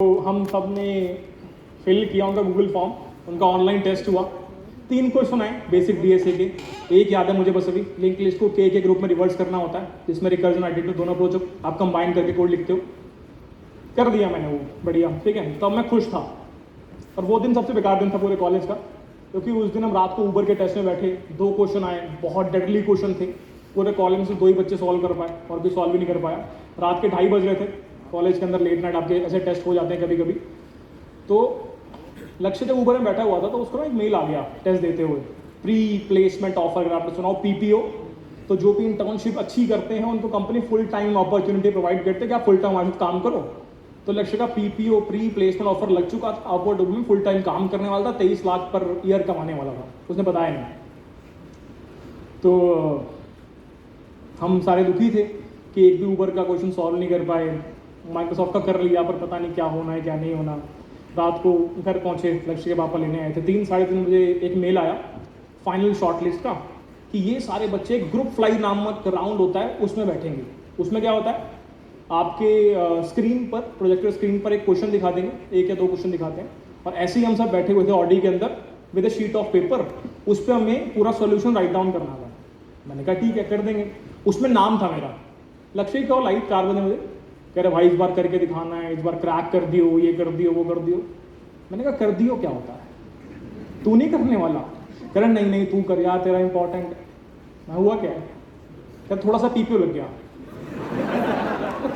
तो हम सब ने फिल किया उनका गूगल फॉर्म, उनका ऑनलाइन टेस्ट हुआ। 3 क्वेश्चन आए बेसिक डीएसए के, एक याद है मुझे बस अभी। लिंक लिस्ट को के ग्रुप में रिवर्स करना होता है, जिसमें रिकर्जन एडिटिव दोनों अप्रोच आप कंबाइन करके कोड लिखते हो। कर दिया मैंने वो, बढ़िया, ठीक है। तब मैं खुश था। और वो दिन सबसे बेकार दिन था पूरे कॉलेज का, क्योंकि उस दिन हम रात को ऊबर के टेस्ट में बैठे, 2 क्वेश्चन आए, बहुत डेडली क्वेश्चन थे। पूरे कॉलेज में से 2 ही बच्चे सॉल्व कर पाए, और भी सॉल्व भी नहीं कर पाया। रात के 2:30 बज रहे थे। कॉलेज के अंदर लेट नाइट आपके ऐसे टेस्ट हो जाते हैं कभी कभी। तो लक्ष्य जब ऊबर में बैठा हुआ था तो उसको ना एक मेल आ गया टेस्ट देते हुए, प्री प्लेसमेंट ऑफर। अगर आपने सुना हो पीपीओ, तो जो भी इंटर्नशिप अच्छी करते हैं उनको company full time opportunity provide करते हैं कि आप फुल टाइम हमारे साथ काम करो। तो लक्ष्य का पीपीओ प्री प्लेसमेंट ऑफर लग चुका था। अपवर्ड में फुल टाइम काम करने वाला था, 23 लाख पर ईयर कमाने वाला था, उसने बताया नहीं। तो हम सारे दुखी थे कि एक भी ऊबर का क्वेश्चन सॉल्व नहीं कर पाए। माइक्रोसॉफ्ट का कर लिया, पर पता नहीं क्या होना है क्या नहीं होना। रात को घर पहुंचे, लक्ष्य के पापा लेने आए थे। 3 साढ़े 3 बजे एक मेल आया फाइनल शॉर्टलिस्ट का, कि ये सारे बच्चे ग्रुप फ्लाई नामक राउंड होता है उसमें बैठेंगे। उसमें क्या होता है, आपके स्क्रीन पर, प्रोजेक्टर स्क्रीन पर एक क्वेश्चन दिखा देंगे, 1 या 2 क्वेश्चन दिखाते हैं, और ऐसे ही हम सब बैठे हुए थे ऑडी के अंदर with a sheet of paper. उस पर हमें पूरा सोल्यूशन राइट डाउन करना था। मैंने कहा ठीक है, कर देंगे। उसमें नाम था मेरा। लक्ष्य कॉल आई 4 बजे मुझे, कह रहे भाई इस बार करके दिखाना है, इस बार क्रैक कर दियो, ये कर दियो, वो कर दियो। मैंने कहा कर दियो क्या होता है, तू नहीं करने वाला? कह रहे नहीं नहीं तू कर यार, तेरा इंपॉर्टेंट है। मैं हुआ क्या है, कह थोड़ा सा पीपीओ लग गया।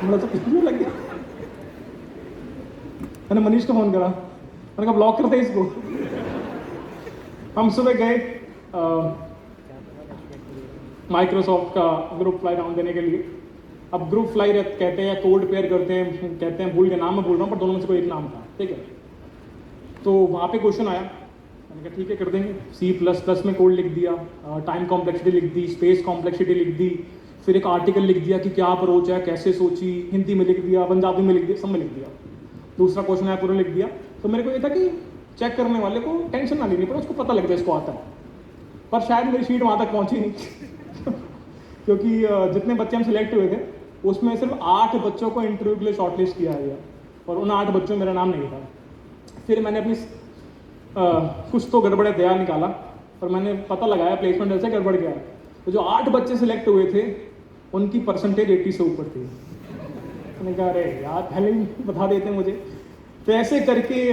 थोड़ा सा पीपीओ लग गया। मैंने मनीष को फोन करा, मैंने कहा ब्लॉक करते इसको। हम सुबह गए माइक्रोसॉफ्ट का ग्रुप फ्लाई राउंड देने के लिए। अब ग्रुप फ्लाई कहते हैं या कोड पेयर करते हैं, कहते हैं, भूल के नाम मैं बोल रहा हूँ, पर दोनों में से कोई एक नाम था, ठीक है। तो वहाँ पे क्वेश्चन आया, मैंने कहा ठीक है कर देंगे। C++ में कोड लिख दिया, टाइम कॉम्प्लेक्सिटी लिख दी, स्पेस कॉम्प्लेक्सिटी लिख दी, फिर एक आर्टिकल लिख दिया कि क्या अप्रोच है, कैसे सोची, हिंदी में लिख दिया, पंजाबी में लिख दिया, सब में लिख दिया। दूसरा क्वेश्चन आया, पूरा लिख दिया। तो मेरे को ये था कि चेक करने वाले को टेंशन ना लेनी पड़े, उसको पता लग जाए इसको आता है। पर शायद मेरी शीट वहाँ तक पहुँची नहीं। क्योंकि जितने बच्चे हम सिलेक्ट हुए थे उसमें सिर्फ 8 बच्चों को इंटरव्यू के लिए शॉर्टलिस्ट किया गया, और उन 8 बच्चों में मेरा नाम नहीं था। फिर मैंने अपनी कुछ तो गड़बड़े दया निकाला, पर मैंने पता लगाया प्लेसमेंट ऐसे गड़बड़ गया। तो जो 8 बच्चे सिलेक्ट हुए थे उनकी परसेंटेज 80 से ऊपर थी। मैंने कहा अरे यार पहले ही बता देते मुझे। तो ऐसे करके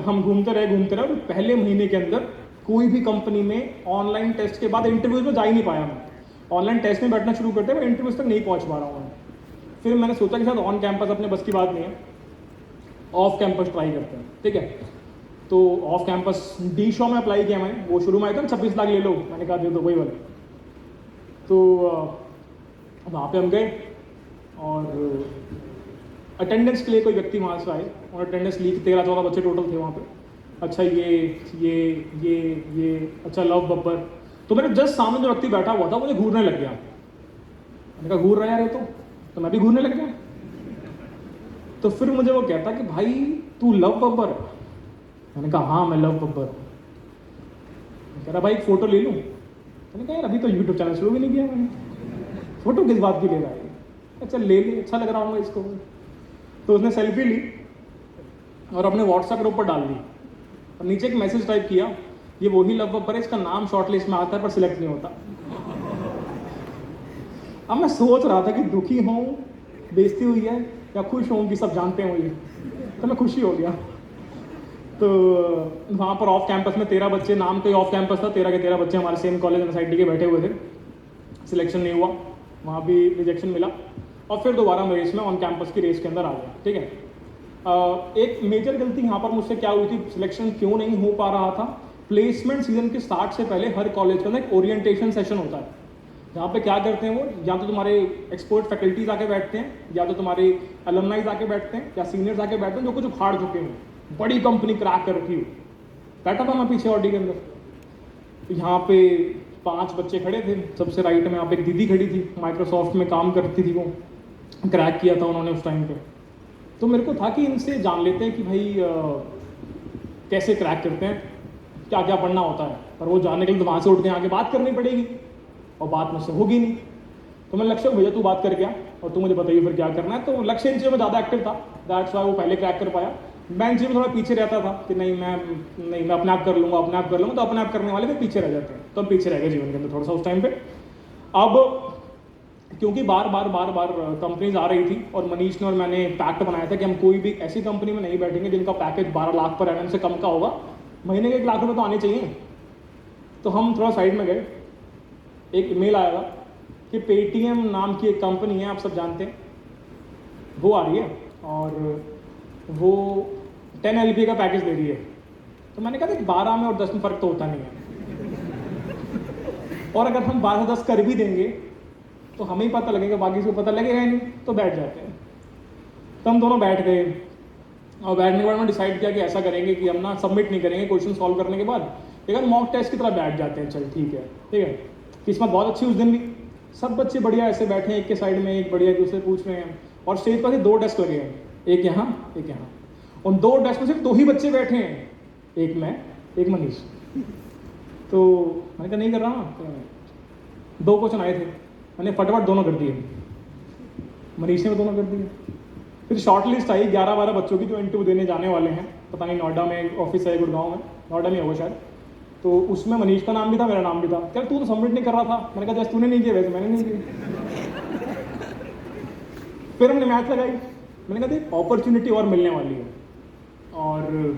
हम घूमते रहे, और पहले महीने के अंदर कोई भी कंपनी में ऑनलाइन टेस्ट के बाद इंटरव्यूज में जा ही नहीं पाया मैं। ऑनलाइन टेस्ट में बैठना शुरू करते हैं, मैं इंटरव्यूज तक नहीं पहुंच पा रहा हूँ। फिर मैंने सोचा कि शायद ऑन कैंपस अपने बस की बात नहीं है, ऑफ कैंपस ट्राई करते हैं, ठीक है। तो ऑफ कैंपस डी शो में अप्लाई किया मैंने। वो शुरू में आया था 26 लाख ले लो, मैंने कहा दे दो, वही वाले। तो वहाँ पे हम गए, और अटेंडेंस के लिए कोई व्यक्ति वहाँ से आए, और अटेंडेंस ली 13-14 बच्चे टोटल थे वहाँ पे। अच्छा ये अच्छा लव बब्बर। तो मेरे जस्ट सामने जो व्यक्ति बैठा हुआ था मुझे घूरने लग गया। मैंने कहा घूर रहा है यार ये, तो मैं भी घूरने लग गया। तो फिर मुझे वो कहता कि भाई तू लव बब्बर? मैंने कहा हाँ मैं लव बब्बर। कह रहा भाई एक फोटो ले लूँ? मैंने कहा यार अभी तो यूट्यूब चैनल शुरू भी नहीं किया मैंने, फोटो किस बात की ले रहा है? अच्छा ले ले, अच्छा लग रहा हूँ इसको। तो उसने सेल्फी ली और अपने व्हाट्सएप ग्रुप पर डाल दी, और नीचे एक मैसेज टाइप किया, ये वही लव बब्बर है, इसका नाम शॉर्ट लिस्ट में आता है पर सिलेक्ट नहीं होता। अब मैं सोच रहा था कि दुखी हूँ, बेइज्जती हुई है, या खुश हूँ कि सब जानते हैं मुझे। तो मैं खुशी हो गया। तो वहाँ पर ऑफ कैंपस में 13 बच्चे, नाम तो ऑफ कैंपस था, 13 के 13 बच्चे हमारे सेम कॉलेज एनएसआईटी के बैठे हुए थे। सिलेक्शन नहीं हुआ, वहाँ भी रिजेक्शन मिला, और फिर दोबारा हम रेस में ऑन कैंपस की रेस के अंदर आ गया, ठीक है। एक मेजर गलती यहाँ पर मुझसे क्या हुई थी, सिलेक्शन क्यों नहीं हो पा रहा था। प्लेसमेंट सीजन के स्टार्ट से पहले हर कॉलेज के अंदर एक ओरिएंटेशन सेशन होता है, जहाँ पे क्या करते हैं वो, या तो तुम्हारे एक्सपर्ट फैकल्टीज आके बैठते हैं, या तो तुम्हारे अलमनाइज आके बैठते हैं, या सीनियर्स आके बैठते हैं जो कुछ उखाड़ चुके हैं, बड़ी कंपनी क्रैक कर रखी हो। बैठा था मैं पीछे ऑडी के अंदर। तो यहाँ पे 5 बच्चे खड़े थे, सबसे राइट में यहाँ पे एक दीदी खड़ी थी, माइक्रोसॉफ्ट में काम करती थी, वो क्रैक किया था उन्होंने उस टाइम पे। तो मेरे को था कि इनसे जान लेते हैं कि भाई कैसे क्रैक करते हैं, क्या क्या पढ़ना होता है। पर वो जानने के लिए तो वहाँ से उठ के आके बात करनी पड़ेगी, और बात मुझसे होगी नहीं। तो मैं लक्ष्य को भेजा, तू बात कर गया और तू मुझे बताइए फिर क्या करना है। तो लक्ष्य इन चीज़ों में ज़्यादा एक्टिव था, दैट्स वाई वो पहले क्रैक कर पाया। मैं इन चीज़ों में थोड़ा पीछे रहता था कि मैं अपने आप कर लूँगा, तो अपने आप करने वाले भी पीछे रह जाते हैं, तो हम पीछे रह गए जीवन के अंदर थोड़ा सा उस टाइम पे। अब क्योंकि बार बार कंपनीज आ रही थी और मनीष ने और मैंने पैक्ट बनाया था कि हम कोई भी ऐसी कंपनी में नहीं बैठेंगे जिनका पैकेज 12 लाख पर एनम से कम का होगा, महीने के 1 लाख रुपये तो आने चाहिए। तो हम थोड़ा साइड में गए, एक ईमेल आया था कि पेटीएम नाम की एक कंपनी है, आप सब जानते हैं, वो आ रही है और वो 10 LP का पैकेज दे रही है। तो मैंने कहा 12 में और 10 में फ़र्क तो होता नहीं है, और अगर हम 12 से 10 कर भी देंगे तो हमें ही पता लगेगा, बाकी को पता लगेगा नहीं, तो बैठ जाते हैं। तो हम दोनों बैठ गए और बैठने के बाद हमने डिसाइड किया कि ऐसा करेंगे कि हम ना सबमिट नहीं करेंगे क्वेश्चन सॉल्व करने के बाद, लेकिन मॉक टेस्ट की तरह बैठ जाते हैं। चल ठीक है। किस्मत बहुत अच्छी उस दिन भी, सब बच्चे बढ़िया ऐसे बैठे हैं, एक के साइड में एक, बढ़िया दूसरे पूछ रहे हैं, और स्टेज पर 2 डेस्क लगे हैं, एक यहाँ एक यहाँ। उन 2 डेस्क में सिर्फ 2 ही बच्चे बैठे हैं, एक मैं एक मनीष। तो मैंने कहा नहीं कर रहा ना, 2 क्वेश्चन आए थे, मैंने फटाफट दोनों कर दिए, मनीष ने भी दोनों कर दिए। फिर शॉर्ट लिस्ट आई 11-12 बच्चों की जो इंटरव्यू देने जाने वाले हैं, पता नहीं नोएडा में ऑफिस है, गुड़गांव में, नोएडा में होगा शायद। तो उसमें मनीष का नाम भी था, मेरा नाम भी था। क्या तू तो सबमिट नहीं कर रहा था? मैंने कहा जैसे तूने नहीं किया वैसे मैंने नहीं किया। फिर हमने मैथ लगाई, मैंने कहा देख अपॉर्चुनिटी और मिलने वाली है, और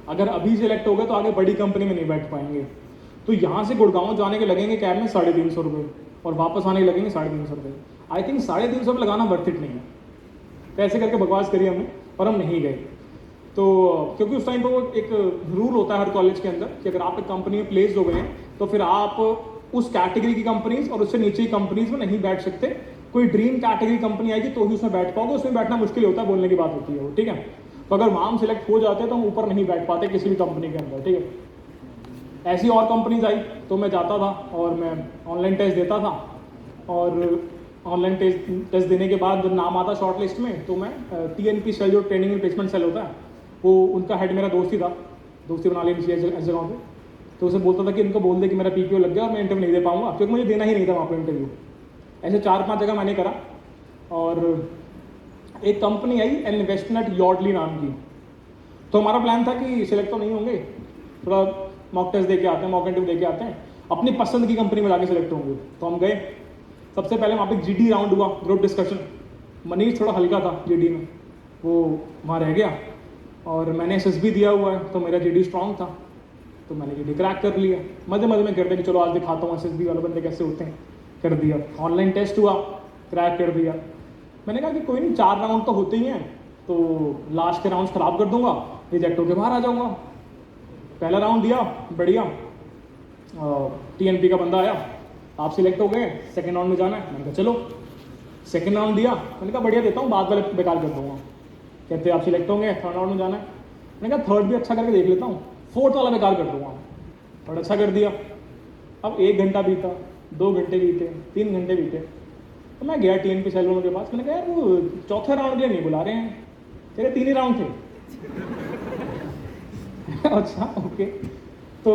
अगर अभी सिलेक्ट हो गए तो आगे बड़ी कंपनी में नहीं बैठ पाएंगे। तो यहाँ से गुड़गांव जाने के लगेंगे कैब में 350 रुपये, और वापस आने के लगेंगे 350 रुपये। आई थिंक 350 रुपये लगाना वर्थ इट नहीं है। कैसे करके बकवास करी हमने, और हम नहीं गए। तो क्योंकि उस टाइम पर वो एक रूल होता है हर कॉलेज के अंदर कि अगर आप एक कंपनी में प्लेस्ड हो गए हैं तो फिर आप उस कैटेगरी की कंपनीज और उससे नीचे की कंपनीज में नहीं बैठ सकते। कोई ड्रीम कैटेगरी कंपनी आएगी तो ही उसमें बैठ पाओगे, उसमें बैठना मुश्किल होता है, बोलने की बात होती है वो, ठीक है। तो अगर वहाँ हम सिलेक्ट हो जाते हैं तो हम ऊपर नहीं बैठ पाते किसी भी कंपनी के अंदर, ठीक है। ऐसी और कंपनीज आई तो मैं जाता था और मैं ऑनलाइन टेस्ट देता था, और ऑनलाइन टेस्ट देने के बाद जब नाम आता शॉर्ट लिस्ट में तो मैं TNP सेल, जो ट्रेनिंग एंड प्लेसमेंट सेल होता है, वो उनका हेड मेरा दोस्त ही था, दोस्ती बना ली ऐसे जगह पे। तो उसे बोलता था कि इनको बोल दे कि मेरा PPO लग गया और मैं इंटरव्यू नहीं दे पाऊंगा, क्योंकि मुझे देना ही नहीं था वहाँ पर इंटरव्यू। ऐसे 4-5 जगह मैंने करा, और एक कंपनी आई इन्वेस्टनेट यॉर्डली नाम की। तो हमारा प्लान था कि सिलेक्ट तो नहीं होंगे, थोड़ा मॉक टेस्ट दे के आते हैं, मॉक इंटरव्यू दे के आते हैं, अपनी पसंद की कंपनी में जाके सिलेक्ट होंगे। तो हम गए, सबसे पहले वहाँ पे GD राउंड हुआ, ग्रुप डिस्कशन। मनीष थोड़ा हल्का था GD में, वो वहाँ रह गया, और मैंने SSB दिया हुआ है तो मेरा GD स्ट्रॉन्ग था, तो मैंने GD क्रैक कर लिया। मज़े मज़े में करते कि चलो आज दिखाता हूँ SSB वाले बंदे कैसे होते हैं, कर दिया। ऑनलाइन टेस्ट हुआ, क्रैक कर दिया। मैंने कहा कि कोई नहीं, 4 राउंड तो होते ही हैं, तो लास्ट के राउंड ख़राब कर दूंगा, रिजेक्ट होकर बाहर आ जाऊँगा। पहला राउंड दिया, बढ़िया, TNP का बंदा आया, आप सिलेक्ट हो गए, सेकंड राउंड में जाना है। मैंने कहा चलो, सेकंड राउंड दिया, मैंने कहा बढ़िया देता हूँ, बाद वाले बेकार कर दूँगा। कहते आप सिलेक्ट होंगे, थर्ड राउंड में जाना है। मैंने कहा थर्ड भी अच्छा करके देख लेता हूँ, फोर्थ वाला बेकार कर दूँगा, और अच्छा कर दिया। अब 1 घंटा बीता, 2 घंटे बीते, 3 घंटे बीते, तो मैं गया TNP सेल वालों के पास। मैंने कहा यार वो चौथे राउंड के लिए नहीं बुला रहे हैं, तेरे 3 ही राउंड थे। अच्छा ओके। तो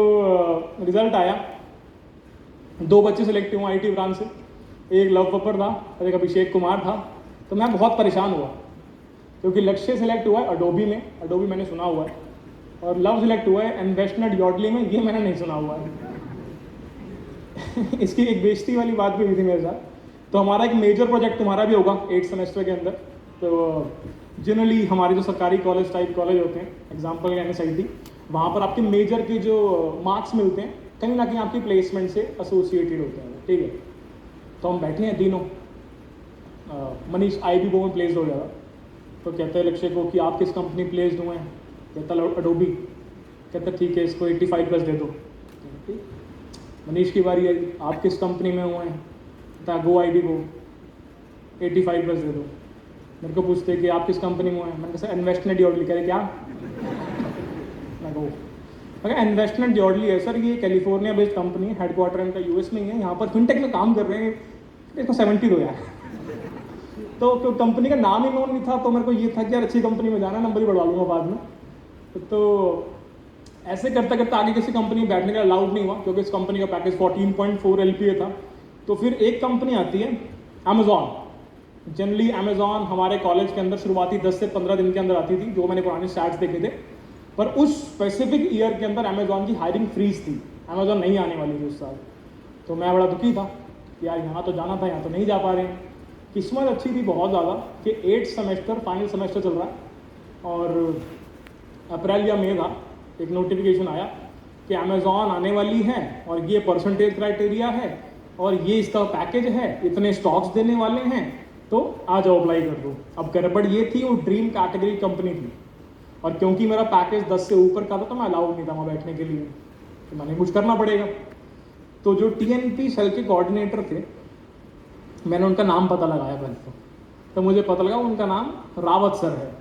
रिजल्ट आया, 2 बच्चे सिलेक्ट हुए IT ब्रांच से, एक लव पपर था और एक अभिषेक कुमार था। तो मैं बहुत परेशान हुआ, क्योंकि लक्ष्य सिलेक्ट हुआ है अडोबी में, अडोबी मैंने सुना हुआ है, और लव सिलेक्ट हुआ है इन्वेस्टनेट यॉर्डली में, ये मैंने नहीं सुना हुआ है। इसकी एक बेइज्जती वाली बात भी हुई थी मेरे साथ। तो हमारा एक मेजर प्रोजेक्ट तुम्हारा भी होगा 8 सेमेस्टर के अंदर। तो जनरली हमारे जो सरकारी कॉलेज टाइप कॉलेज होते हैं, एग्जाम्पल NSIT, वहाँ पर आपके मेजर के जो मार्क्स मिलते हैं कहीं ना कहीं आपकी प्लेसमेंट से एसोसिएटेड होते हैं, ठीक है। तो हम बैठे हैं तीनों, मनीष IB में प्लेस्ड हो गया। तो कहते हैं लक्ष्य को कि आप किस कंपनी प्लेस्ड हुए हैं? कहता अडोबी। कहता ठीक है, इसको 85+ दे दो। मनीष की बारी आई, आप किस कंपनी में हुए हैं? कहता गो IB गो, 85+ दे दो। मेरे को पूछते कि आप किस कंपनी में हुए हैं? मैंने कहा इन्वेस्टमेंट यॉर्डली। कह रहे क्या? मैं गो। मगर इन्वेस्टमेंट यॉर्डली है सर, ये कैलिफोर्निया बेस्ड कंपनी है, हेडक्वार्टर इनका US में ही है, यहाँ पर फिनटेक में काम कर रहे हैं, इसको 70 दो यार। तो कंपनी का नाम ही नोन नहीं था, तो मेरे को ये था कि यार अच्छी कंपनी में जाना, नंबर ही बढ़वा लूँगा बाद में। तो ऐसे करते करते आगे किसी कंपनी में बैठने का अलाउड नहीं हुआ, क्योंकि इस कंपनी का पैकेज 14.4 LPA था। तो फिर एक कंपनी आती है अमेजॉन, जनरली अमेजॉन हमारे कॉलेज के अंदर शुरुआती 10 से 15 दिन के अंदर आती थी, जो मैंने पुराने स्टैट्स देखे थे। पर उस स्पेसिफिक ईयर के अंदर अमेजॉन की हायरिंग फ्रीज थी, अमेजॉन नहीं आने वाली थी उस साल। तो मैं बड़ा दुखी था यार, यहाँ तो जाना था, यहाँ तो नहीं जा पा रहे हैं। किस्मत अच्छी थी बहुत ज़्यादा कि 8th सेमेस्टर फाइनल सेमेस्टर चल रहा है और अप्रैल या मई था, एक नोटिफिकेशन आया कि अमेजॉन आने वाली है और ये परसेंटेज क्राइटेरिया है और ये इसका पैकेज है, इतने स्टॉक्स देने वाले हैं, तो आ जाओ अप्लाई कर दो। अब गड़बड़ ये थी, वो ड्रीम कैटेगरी कंपनी थी और क्योंकि मेरा पैकेज 10 से ऊपर का था तो मैं अलाउड नहीं था वहाँ बैठने के लिए, तो मैंने कुछ करना पड़ेगा। तो जो TNP सेल के कोऑर्डिनेटर थे, मैंने उनका नाम पता लगाया पहले तो मुझे पता लगा उनका नाम रावत सर है।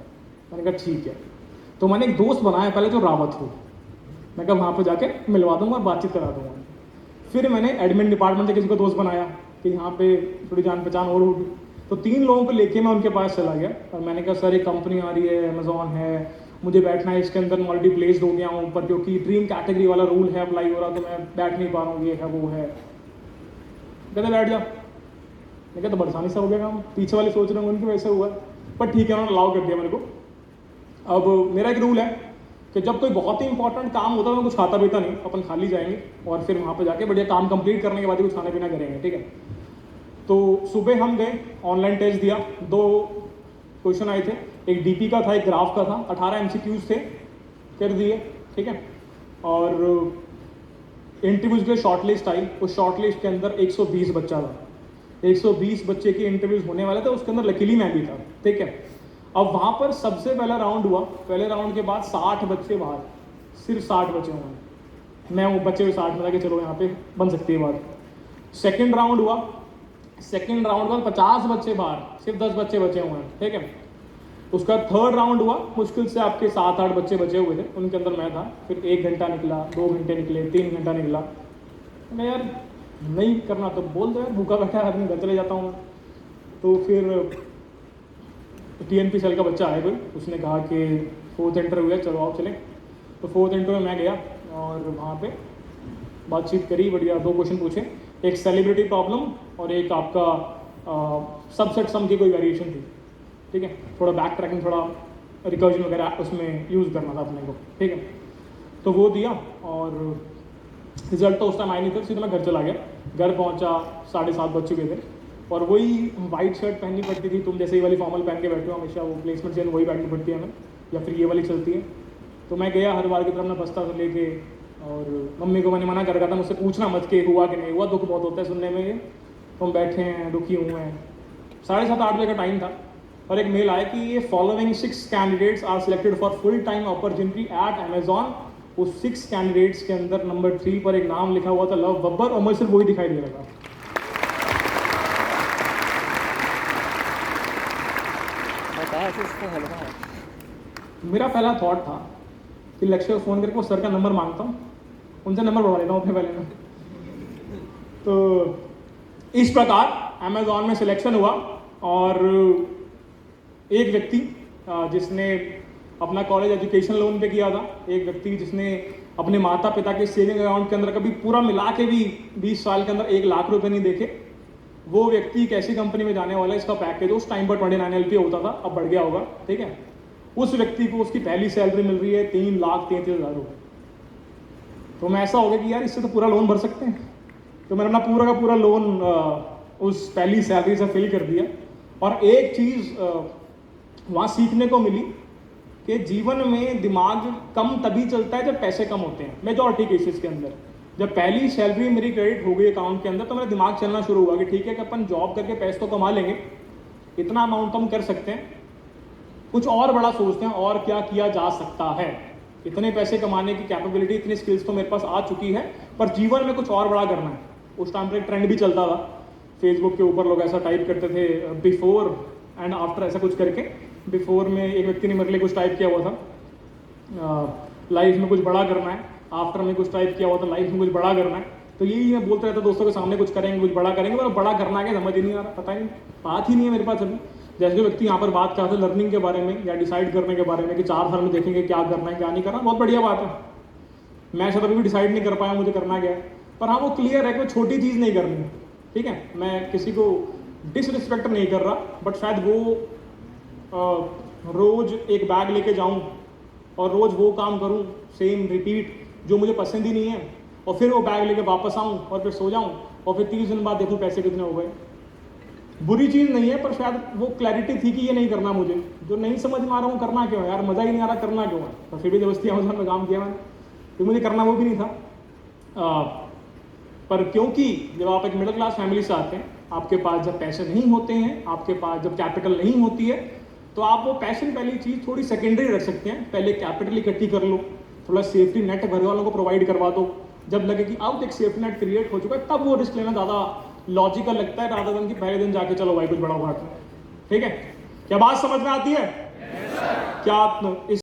मैंने कहा ठीक है, तो मैंने एक दोस्त बनाया पहले जो रावत हो, मैं कहा वहाँ पर जाके मिलवा दूंगा और बातचीत करा दूंगा। फिर मैंने एडमिन डिपार्टमेंट से किसी को दोस्त बनाया कि यहाँ पे थोड़ी जान पहचान और होगी, तो 3 लोगों को लेके मैं उनके पास चला गया और मैंने कहा सर एक कंपनी आ रही है, अमेजॉन है, मुझे बैठना है इसके अंदर, मल्टी प्लेस्ड हो गया हूँ पर क्योंकि ड्रीम कैटेगरी वाला रूल है अप्लाई हो रहा तो मैं बैठ नहीं पा रहा हूँ, ये है वो है। कहते बैठ जा, मैं कहता बरसानी सा हो गया काम, पीछे वाले सोच रहे हैं उनकी वैसे हुआ, पर ठीक है उन्होंने अलाउ कर दिया मेरे को। अब मेरा एक रूल है कि जब कोई बहुत ही इंपॉर्टेंट काम होता है मैं कुछ खाता पीता नहीं, अपन खाली जाएंगे और फिर वहाँ पे जाके बढ़िया काम कंप्लीट करने के बाद ही कुछ खाना पीना करेंगे, ठीक है। तो सुबह हम गए, ऑनलाइन टेस्ट दिया, 2 क्वेश्चन आए थे, एक DP का था, एक ग्राफ का था, 18 MCQs थे, कर दिए, ठीक है। और इंटरव्यूज के लिए शॉर्ट लिस्ट आई, उस शॉर्ट लिस्ट के अंदर 120 बच्चा था, 120 बच्चे की इंटरव्यूज होने वाले थे, उसके अंदर लकीली मैं भी था, ठीक है। अब वहाँ पर सबसे पहला राउंड हुआ, पहले राउंड के बाद 60 बच्चे बाहर, सिर्फ 60 बच्चे हुए, मैं वो बच्चे 60 में था कि चलो यहाँ पे बन सकती है बात। सेकेंड राउंड हुआ, सेकेंड राउंड में 50 बच्चे बाहर, सिर्फ 10 बच्चे बचे हुए हैं, ठीक है। उसका थर्ड राउंड हुआ, मुश्किल से आपके 7-8 बच्चे बचे हुए थे, उनके अंदर मैं था। फिर 1 घंटा निकला, 2 घंटे निकले, 3 घंटा निकला। मैं यार नहीं करना तो बोल दो यार, भूखा बैठा आदमी, घर चले जाता हूँ। तो फिर TNP सेल का बच्चा आया कोई, उसने कहा कि 4th इंटरव्यू है, चलो आओ चले। तो 4th इंटरव्यू में मैं गया और वहाँ पे बातचीत करी, बढ़िया 2 क्वेश्चन पूछे, एक सेलिब्रिटी प्रॉब्लम और एक आपका सबसेट सम की कोई वेरिएशन थी, ठीक है। थोड़ा बैक ट्रैकिंग, थोड़ा रिकर्जन वगैरह उसमें यूज़ करना था अपने को, ठीक है। तो वो दिया और रिजल्ट तो उस टाइम आया नहीं था, सीधा मैं घर चला गया। घर पहुंचा 7:30 बज चुके थे और वही वाइट शर्ट पहननी पड़ती थी, तुम जैसे ही वाली फॉर्मल पहन के बैठे हो हमेशा, वो प्लेसमेंट से वही पहननी पड़ती है हमें, या फिर ये वाली चलती है। तो मैं गया हर बार की तरह, मैं बस्ता लेके, और मम्मी को मैंने मना कर रखा था मुझसे पूछना मत कि हुआ कि नहीं हुआ, दुख बहुत होता है सुनने में ये, तो हम बैठे हैं दुखी हुए हैं। 7:30-8 बजे का टाइम था और एक मेल आया कि ये following 6 candidates are selected for full time opportunity at Amazon. उस 6 कैंडिडेट्स के अंदर नंबर 3 पर एक नाम लिखा हुआ था लव बब्बर, और मुझे सिर्फ वही दिखाई दे रहा था। मेरा पहला थॉट था कि लेक्चर को फ़ोन करके वो सर का नंबर मांगता हूँ, उनसे नंबर बढ़वा लेता हूँ अपने पहले में। तो इस प्रकार अमेजॉन में सिलेक्शन हुआ और एक व्यक्ति जिसने अपना कॉलेज एजुकेशन लोन पे किया था, एक व्यक्ति जिसने अपने माता पिता के सेविंग अकाउंट के अंदर कभी पूरा मिला के भी 20 साल के अंदर 1 लाख रुपए नहीं देखे, वो व्यक्ति एक ऐसी कंपनी में जाने वाला है, इसका पैकेज उस टाइम पर 29 LP होता था, अब बढ़ गया होगा, ठीक है। उस व्यक्ति को उसकी पहली सैलरी मिल रही है 3,33,000 रुपये। तो मैं ऐसा हो गया कि यार इससे तो पूरा लोन भर सकते हैं, तो मैंने अपना पूरा का पूरा लोन उस पहली सैलरी से फिल कर दिया। और एक चीज़ वहाँ सीखने को मिली कि जीवन में दिमाग कम तभी चलता है जब पैसे कम होते हैं। मेजॉरिटी केसेस के अंदर जब पहली सैलरी मेरी क्रेडिट हो गई अकाउंट के अंदर, तो मेरा दिमाग चलना शुरू हुआ कि ठीक है कि अपन जॉब करके पैसे तो कमा लेंगे, इतना अमाउंट कम कर सकते हैं, कुछ और बड़ा सोचते हैं और क्या किया जा सकता है। इतने पैसे कमाने की कैपेबिलिटी, इतनी स्किल्स तो मेरे पास आ चुकी है, पर जीवन में कुछ और बड़ा करना है। उस टाइम पर एक ट्रेंड भी चलता था, फेसबुक के ऊपर लोग ऐसा टाइप करते थे बिफोर एंड आफ्टर, ऐसा कुछ करके। बिफोर में एक व्यक्ति ने मेरे लिए कुछ टाइप किया हुआ था, लाइफ में कुछ बड़ा करना है, आफ्टर में कुछ टाइप किया हुआ था, लाइफ में कुछ बड़ा करना है। तो यही मैं बोलते रहता दोस्तों के सामने, कुछ करेंगे, कुछ बड़ा करेंगे, पर बड़ा करना है समझ ही नहीं आ रहा, पता ही नहीं, बात ही नहीं है मेरे पास अभी। जैसे जो व्यक्ति यहाँ पर बात कर रहे थे लर्निंग के बारे में या डिसाइड करने के बारे में कि 4 साल में देखेंगे क्या करना है क्या नहीं करना, बहुत बढ़िया बात है। मैं शायद अभी भी डिसाइड नहीं कर पाया मुझे करना क्या है, पर हाँ वो क्लियर है कि छोटी चीज़ नहीं करनी है, ठीक है। मैं किसी को डिसरिस्पेक्ट नहीं कर रहा, बट शायद वो रोज एक बैग लेके जाऊं और रोज वो काम करूं सेम रिपीट जो मुझे पसंद ही नहीं है, और फिर वो बैग लेके वापस आऊं और फिर सो जाऊं और फिर 30 दिन बाद देखूं पैसे कितने हो गए। बुरी चीज़ नहीं है, पर शायद वो क्लैरिटी थी कि ये नहीं करना मुझे, जो नहीं समझ में आ रहा हूँ करना क्यों है यार, मज़ा ही नहीं आ रहा करना क्यों है, तो फिर भी जबरदस्ती अमेज़ॉन में काम किया मैंने, तो मुझे करना वो भी नहीं था। पर क्योंकि जब आप एक मिडिल क्लास फैमिली से आते हैं, आपके पास जब पैसे नहीं होते हैं, आपके पास जब कैपिटल नहीं होती है, तो आप वो पैशन पहली चीज़ थोड़ी सेकेंडरी रख सकते हैं। पहले कैपिटल इकट्ठी कर लो, थोड़ा सेफ्टी नेट घर वालों को प्रोवाइड करवा दो, जब लगे कि अब एक सेफ्टी नेट क्रिएट हो चुका है तब वो रिस्क लेना ज़्यादा लॉजिकल लगता है, रादर देन कि पहले दिन जाके चलो भाई कुछ बड़ा उठाते हैं। ठीक है, क्या बात समझ में आती है? क्या आप इस